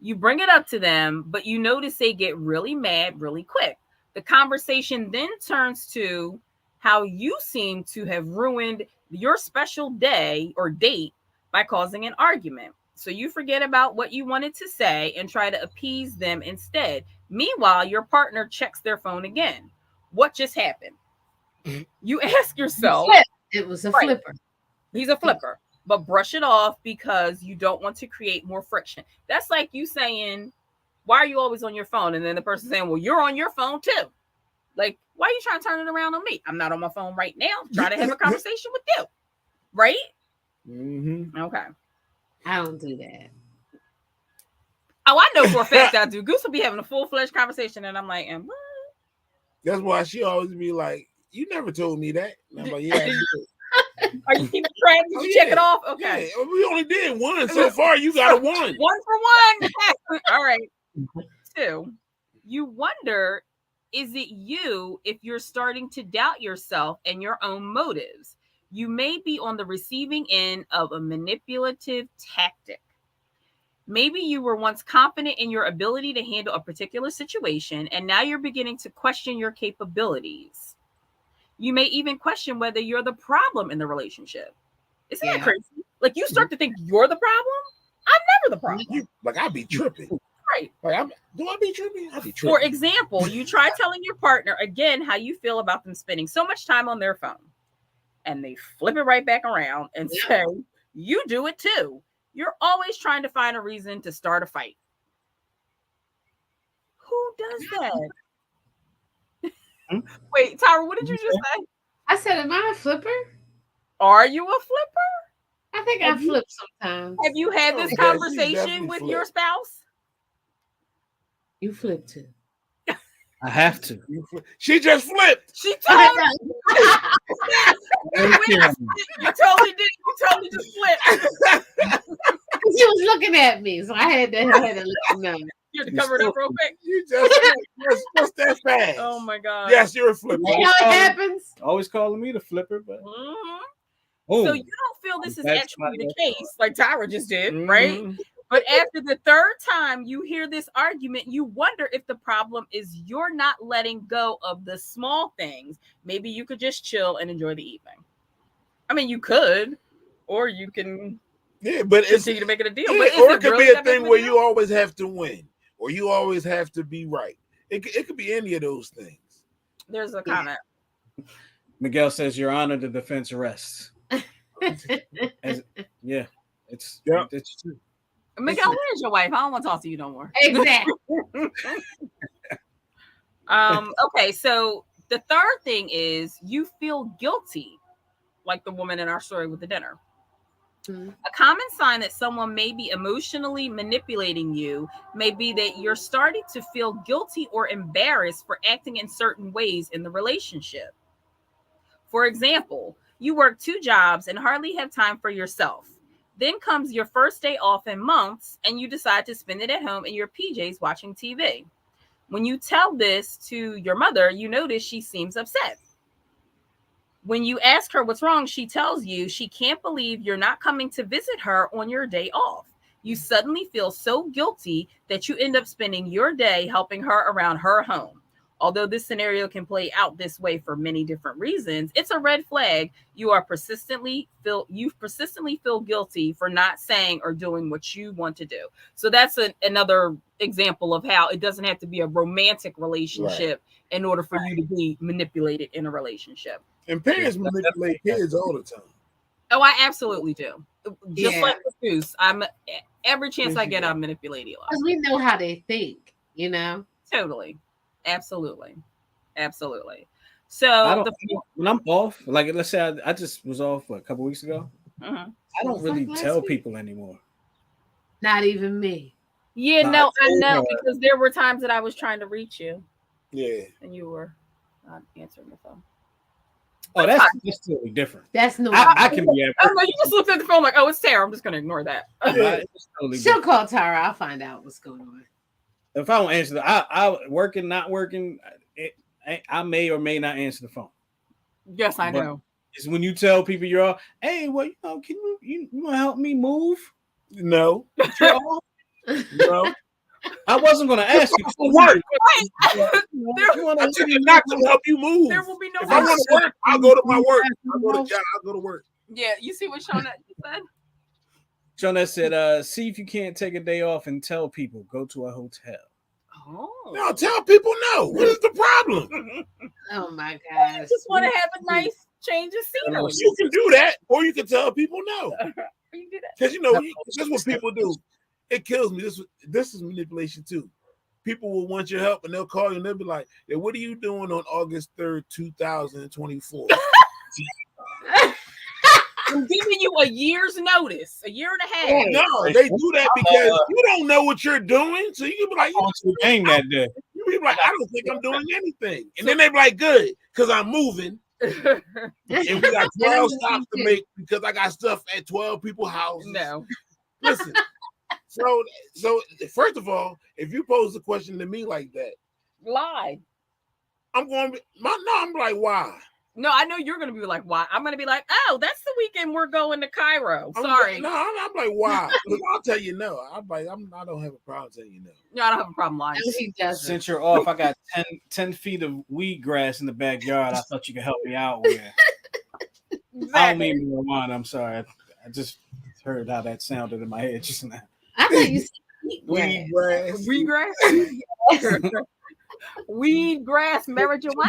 You bring it up to them, but you notice they get really mad really quick. The conversation then turns to how you seem to have ruined your special day or date by causing an argument. So you forget about what you wanted to say and try to appease them instead. Meanwhile, your partner checks their phone again. What just happened? You ask yourself. It was a flipper. He's a flipper, but brush it off because you don't want to create more friction. That's like you saying, why are you always on your phone? And then the person saying, well, you're on your phone too. Like, why are you trying to turn it around on me? I'm not on my phone right now. Try to have a conversation with you. Right? Mm-hmm. Okay. I don't do that. Oh, I know for a fact I do. Goose will be having a full-fledged conversation, and I'm like, and what? That's why she always be like, you never told me that. And I'm like, yeah, I did. Are you keeping track? Did you check it off? Okay. Yeah, we only did one so far. You got a 1. 1 for 1. All right. 2, you wonder, is it you if you're starting to doubt yourself and your own motives? You may be on the receiving end of a manipulative tactic. Maybe you were once confident in your ability to handle a particular situation, and now you're beginning to question your capabilities. You may even question whether you're the problem in the relationship. Isn't that crazy? Like, you start to think you're the problem? I'm never the problem. I be tripping. Right. Like, do I be tripping? I be tripping. For example, you try telling your partner again how you feel about them spending so much time on their phone, and they flip it right back around and say, you do it too. You're always trying to find a reason to start a fight. Who does that? Wait, Tyra, what did you just say? I said, am I a flipper? Are you a flipper? I think I flip sometimes. Have you had this conversation with your spouse? You flip too. I have to. She just flipped. She told me. You totally did. You totally just flipped. She was looking at me, so I had to let her know. You had to cover it up real quick. You just that fast. Oh my god. Yes, you're a flipper. You know what happens? Always calling me the flipper, but so you don't feel this is actually the case, like Tyra just did, right? But after the 3rd time you hear this argument, you wonder if the problem is you're not letting go of the small things. Maybe you could just chill and enjoy the evening. I mean, you could, or you can but continue to make it a deal. Yeah, but or it could be a thing where you always have to win, or you always have to be right. It could be any of those things. There's a comment. Miguel says, Your Honor, the defense rests. It's true. Miguel, where's your wife? I don't want to talk to you no more. Exactly. Okay, so the 3rd thing is you feel guilty, like the woman in our story with the dinner. A common sign that someone may be emotionally manipulating you may be that you're starting to feel guilty or embarrassed for acting in certain ways in the relationship. For example, you work 2 jobs and hardly have time for yourself. Then comes your first day off in months, and you decide to spend it at home in your PJs watching TV. When you tell this to your mother, you notice she seems upset. When you ask her what's wrong, she tells you she can't believe you're not coming to visit her on your day off. You suddenly feel so guilty that you end up spending your day helping her around her home. Although this scenario can play out this way for many different reasons, it's a red flag. You persistently feel guilty for not saying or doing what you want to do. So that's another example of how it doesn't have to be a romantic relationship in order for you to be manipulated in a relationship. And parents manipulate kids all the time. Oh, I absolutely do. Just like the Goose, every chance I get, I'm manipulating. Because we know how they think, you know. Totally. Absolutely. So when I'm off, like let's say I just was off a couple weeks ago. I don't really tell people anymore. Not even me. Yeah, no, I know, because there were times that I was trying to reach you. Yeah. And you were not answering the phone. Oh, that's totally different. That's no. I can be. I'm like, you just looked at the phone like, oh, it's Tara. I'm just gonna ignore that. She'll call Tara. I'll find out what's going on. If I don't answer, I working, not working, I may or may not answer the phone. Yes, I know. It's when you tell people you're all, hey, well, can you want to help me move? No. No. I wasn't going to ask you for work. I told you not to help you move. There will be no. If I want to work, I'll go to my work. I'll go to job. I'll go to work. Yeah, you see what Shona said? Shona said, see if you can't take a day off and tell people, go to a hotel. Oh. No, tell people no. What is the problem? Oh my gosh. I just want to have a nice change of scenery. You can do that, or you can tell people no. You do that. Because that's what people do. It kills me. This is manipulation too. People will want your help and they'll call you and they'll be like, hey, what are you doing on August 3rd, 2024? I'm giving you a year's notice, a year and a half. No, they do that because you don't know what you're doing. So you can be like, you game that day. You be like, I don't think I'm doing anything. And then they be like, good, because I'm moving. And we got 12 stops to make because I got stuff at 12 people's houses. No. Listen. So first of all, if you pose a question to me like that, lie. I'm going to be I'm like, why? No, I know you're going to be like, why? I'm going to be like, oh, that's the weekend we're going to Cairo. Sorry. I'm like, why? I'll tell you no. I don't have a problem telling you no. No, I don't have a problem lying. No, he doesn't. Since you're off, I got 10 feet of weed grass in the backyard. I thought you could help me out with. Exactly. I don't mean marijuana. I'm sorry. I just heard how that sounded in my head just now. I thought you said weed grass. Weed grass? Weed, grass, marijuana.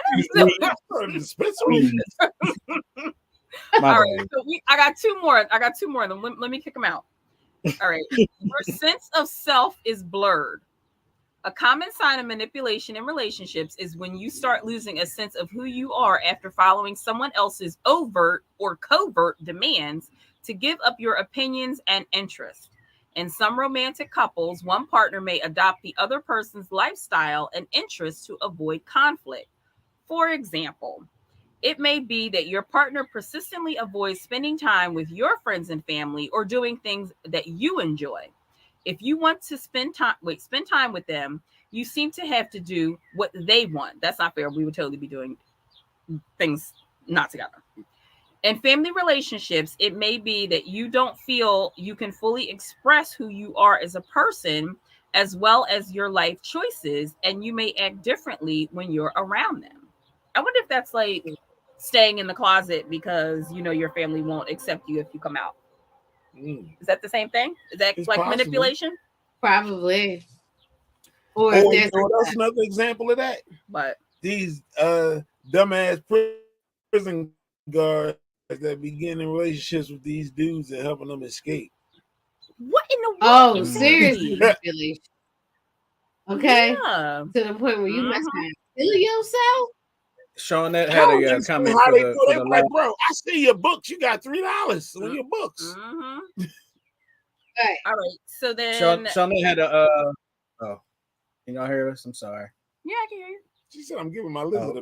All right, so I got two more. Let me kick them out. All right, your sense of self is blurred. A common sign of manipulation in relationships is when you start losing a sense of who you are after following someone else's overt or covert demands to give up your opinions and interests. In some romantic couples, one partner may adopt the other person's lifestyle and interests to avoid conflict. For example, it may be that your partner persistently avoids spending time with your friends and family or doing things that you enjoy. If you want to spend time with them, you seem to have to do what they want. That's not fair. We would totally be doing things not together. In family relationships, it may be that you don't feel you can fully express who you are as a person, as well as your life choices, and you may act differently when you're around them. I wonder if that's like staying in the closet because your family won't accept you if you come out. Is that the same thing? Is that like possible. Manipulation? Probably. Or that's another example of that. But these dumbass prison guards that begin in relationships with these dudes and helping them escape. What in the world? Oh, seriously manipulation. Okay. Yeah. To the point where you must kill yourself. Shawnette had a comment how for they the, do. for They the were like, last. bro, I see your books. You got $3 on your books. Mm-hmm. Right. All right. So then, Shawnette had a. Oh, can y'all hear us? I'm sorry. yeah, I can hear you. She said, I'm giving my lizard a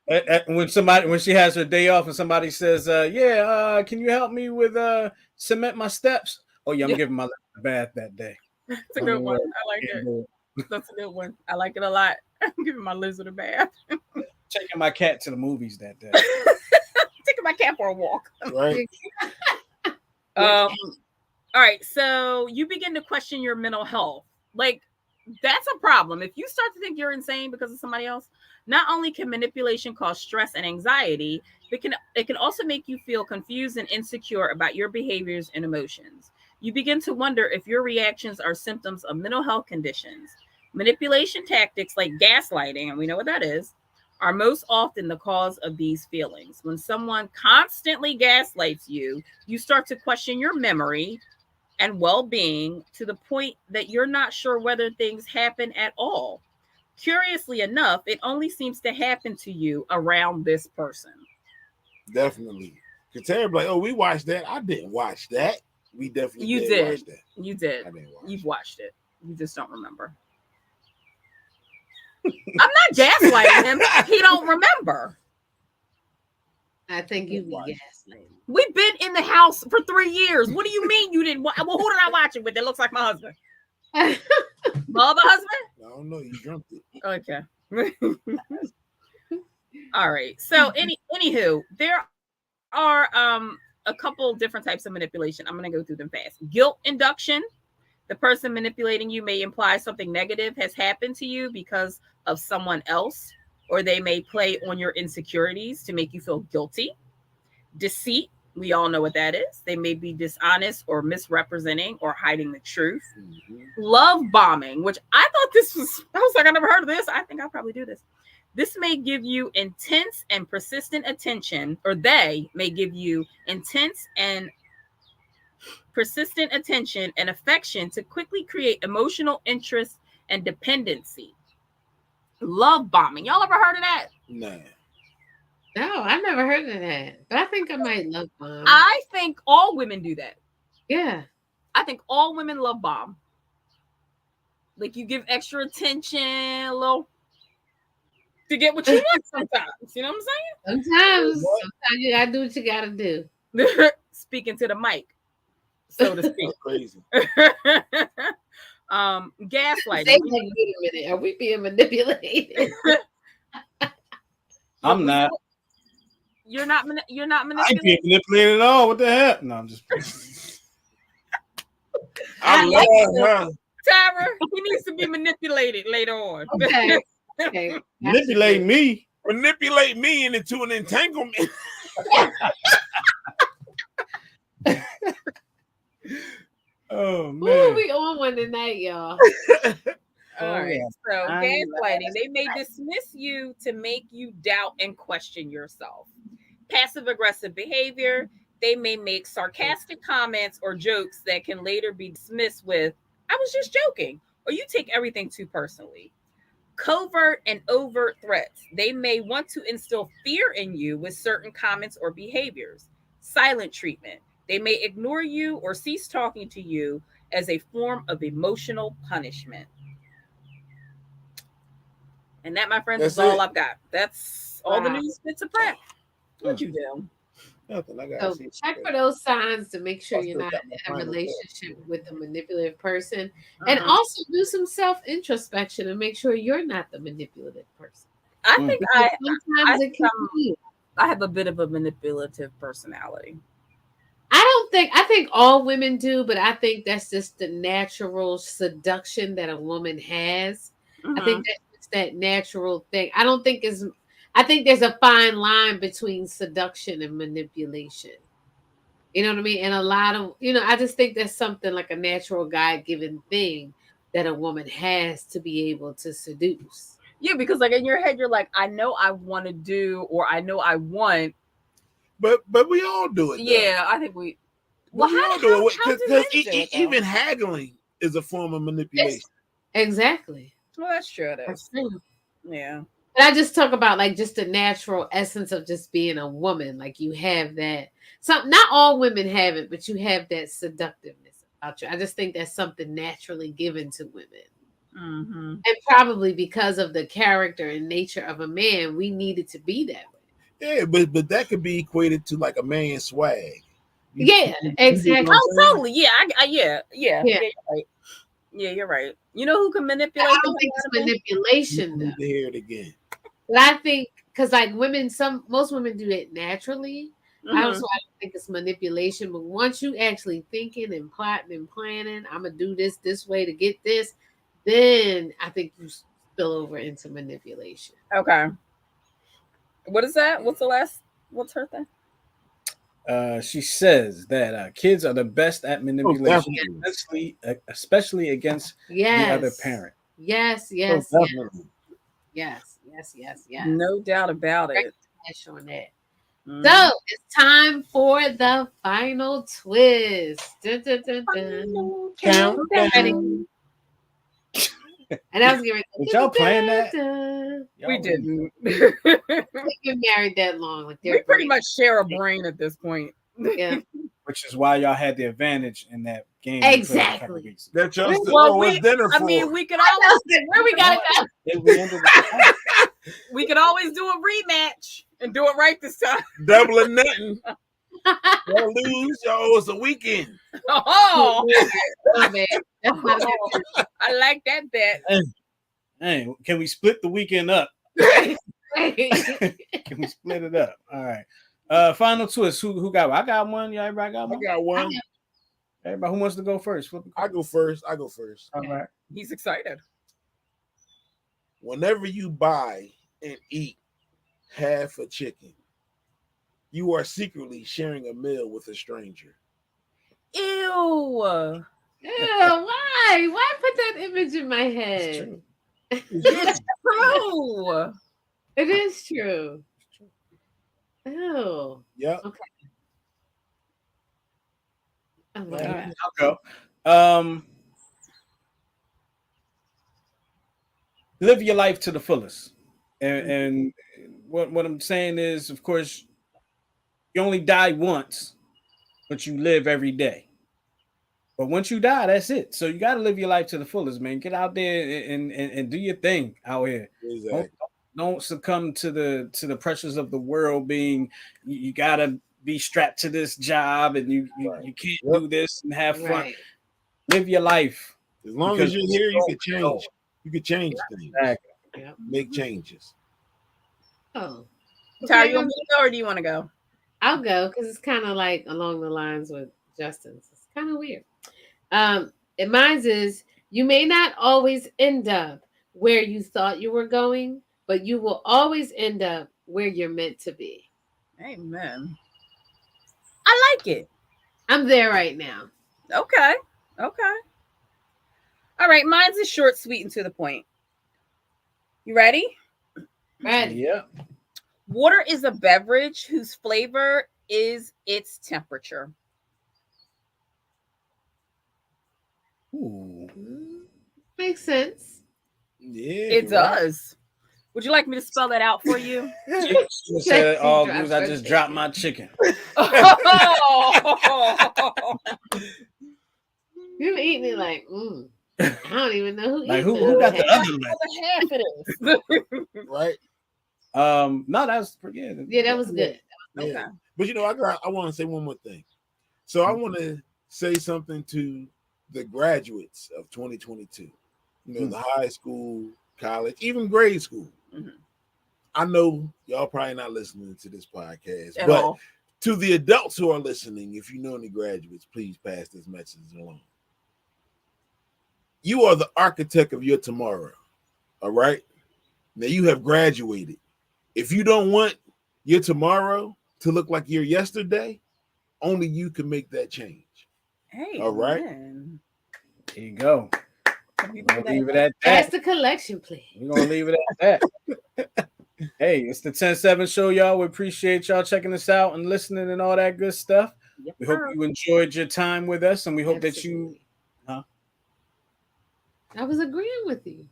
bag. When she has her day off and somebody says, can you help me with cement my steps? Oh yeah, I'm giving my a bath that day. That's a good one. I like it. That's a good one. I like it a lot. I'm giving my lizard a bath. Taking my cat to the movies that day. Taking my cat for a walk. Right. All right. So you begin to question your mental health. Like, that's a problem. If you start to think you're insane because of somebody else, not only can manipulation cause stress and anxiety, it can also make you feel confused and insecure about your behaviors and emotions. You begin to wonder if your reactions are symptoms of mental health conditions. Manipulation tactics like gaslighting, and we know what that is, are most often the cause of these feelings. When someone constantly gaslights you, you start to question your memory and well-being to the point that you're not sure whether things happen at all. Curiously enough, it only seems to happen to you around this person. Definitely. Because Terry be like, oh, we watched that. I didn't watch that. We definitely did watch that. You did. I didn't watch You've watched it. You just don't remember. I'm not gaslighting him. He don't remember. I think you be gaslighting. We've been in the house for 3 years. What do you mean you didn't watch? Well, who did I watch it with? That looks like my husband. My other husband? I don't know. You dreamt it. Okay. All right. So anywho, there are a couple different types of manipulation. I'm going to go through them fast. Guilt induction. The person manipulating you may imply something negative has happened to you because of someone else, or they may play on your insecurities to make you feel guilty. Deceit. We all know what that is. They may be dishonest or misrepresenting or hiding the truth. Mm-hmm. Love bombing, which I thought I was like, I never heard of this. I think I'll probably do this. This may give you intense and persistent attention, or they may give you intense and persistent attention and affection to quickly create emotional interest and dependency. Love bombing. Y'all ever heard of that? Nah. No, I never heard of that. But I think I might love bomb. I think all women do that. Yeah. I think all women love bomb. Like, you give extra attention, a little, to get what you want sometimes. You know what I'm saying? Sometimes you gotta do what you gotta do. Speaking to the mic, so to speak. Crazy. Gaslighting. Wait a minute. Are we being manipulated? I'm not. You're not manipulating. I ain't being manipulated at all. What the heck? No, I'm just. I love her. Tyra, he needs to be manipulated later on. Okay. Okay. Manipulate me. Manipulate me into an entanglement. Oh man. Ooh, we on one tonight, y'all. All right. So gaslighting, they may dismiss you to make you doubt and question yourself. Passive aggressive behavior, they may make sarcastic comments or jokes that can later be dismissed with, I was just joking, or you take everything too personally. Covert and overt threats, they may want to instill fear in you with certain comments or behaviors. Silent treatment, they may ignore you or cease talking to you as a form of emotional punishment. And that, my friends, is all I've got. That's all the news fit to print. What you do? Nothing. I So check for those signs to make sure you're not in a relationship with a manipulative person. And also do some self-introspection and make sure you're not the manipulative person. I think sometimes it can be. I have a bit of a manipulative personality. I think all women do, but I think that's just the natural seduction that a woman has. Mm-hmm. I think that's just that natural thing. I think there's a fine line between seduction and manipulation. You know what I mean? And a lot of, I just think that's something like a natural God-given thing that a woman has to be able to seduce. Yeah, because like in your head, you're like, I know I want to do, or I know I want. But we all do it. Though. Yeah, I think we. Well, how do it? Because even haggling is a form of manipulation. Exactly. Well, that's true. That's true. Yeah. But I just talk about like just the natural essence of just being a woman. Like you have that. Some not all women have it, but you have that seductiveness about you. I just think that's something naturally given to women. Mm-hmm. And probably because of the character and nature of a man, we needed to be that way. Yeah, but that could be equated to like a man's swag. Yeah, exactly. Oh, totally. Yeah, yeah. Yeah. You're right. Yeah, you're right. You know who can manipulate? I don't think it's manipulation You though. need to hear it again. But I think because like women, most women do it naturally. Mm-hmm. I don't think it's manipulation. But once you actually thinking and plotting and planning, I'm gonna do this way to get this, then I think you spill over into manipulation. Okay. What is that? What's her thing? She says that kids are the best at manipulation, especially against the other parent. Yes. No doubt about it. On that. So it's time for the final twist. Dun, dun, dun, dun. Countdown. And I was giving. Was y'all playing that? We didn't. We've been married that long. Like We pretty much share a brain at this point. Yeah. Which is why y'all had the advantage in that game. Exactly. That's just Well, dinner for. I mean, we could always where we gotta go. We could always do a rematch and do it right this time. Double or nothing. Y'all lose, y'all owe us a weekend. Oh, man. That's not a good I like that bet. Hey, can we split the weekend up? thing. Can we split it up? All right. Final twist. Who got one? I got one. Yeah, everybody got I one. got one. Everybody, who wants to go first? I go first. All right. He's excited. Whenever you buy and eat half a chicken, you are secretly sharing a meal with a stranger. Ew. Why? Why put that image in my head? It's true. It is true. Oh. Yep. Okay. Oh my Yeah, God. I'll go. Live your life to the fullest. And what I'm saying is, of course, you only die once, but you live every day. But once you die, that's it. So you got to live your life to the fullest, man. Get out there and do your thing out here. Exactly. Don't succumb to the pressures of the world. Being you got to be strapped to this job, and you can't do this and have fun. Right. Live your life. As long as you're here, you can change. You can change things. Exactly. Yep. Make changes. Oh. Tara, you want me to go or do you want to go? I'll go because it's kind of like along the lines with Justin's. It's kind of weird. And mine's is you may not always end up where you thought you were going, but you will always end up where you're meant to be. Amen. I like it. I'm there right now. Okay. All right, mine's is short, sweet, and to the point. You ready? Ready? Yeah. Water is a beverage whose flavor is its temperature. Ooh. Makes sense. Yeah. It does. Would you like me to spell that out for you? She said, "Oh, Goose, I just dropped my chicken." You're eating it like, I don't even know who. Like eats who got the other Half it is. Right. No, that was pretty good. Yeah, that was good. Yeah. Okay. But I want to say one more thing. So I want to say something to the graduates of 2022. You know, the high school, college, even grade school. Mm-hmm. I know y'all probably not listening to this podcast, At but all. to the adults who are listening, if you know any graduates, please pass this message along. You are the architect of your tomorrow. All right. Now you have graduated. If you don't want your tomorrow to look like your yesterday, only you can make that change. Hey, all right. Man. There you go. We're gonna leave it at That's that. the collection plate. We're gonna leave it at that. Hey, it's the 10-7 show, y'all. We appreciate y'all checking us out and listening and all that good stuff. Yep. We hope you enjoyed your time with us, and we hope that you. I was agreeing with you.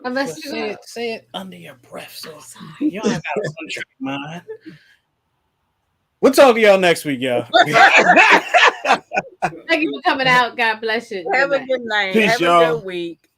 Unless you say it under your breath. So y'all got a one-trick mind. We'll talk to y'all next week, y'all. Thank you for coming out. God bless you. Have a good night. Peace, Have a y'all. good week.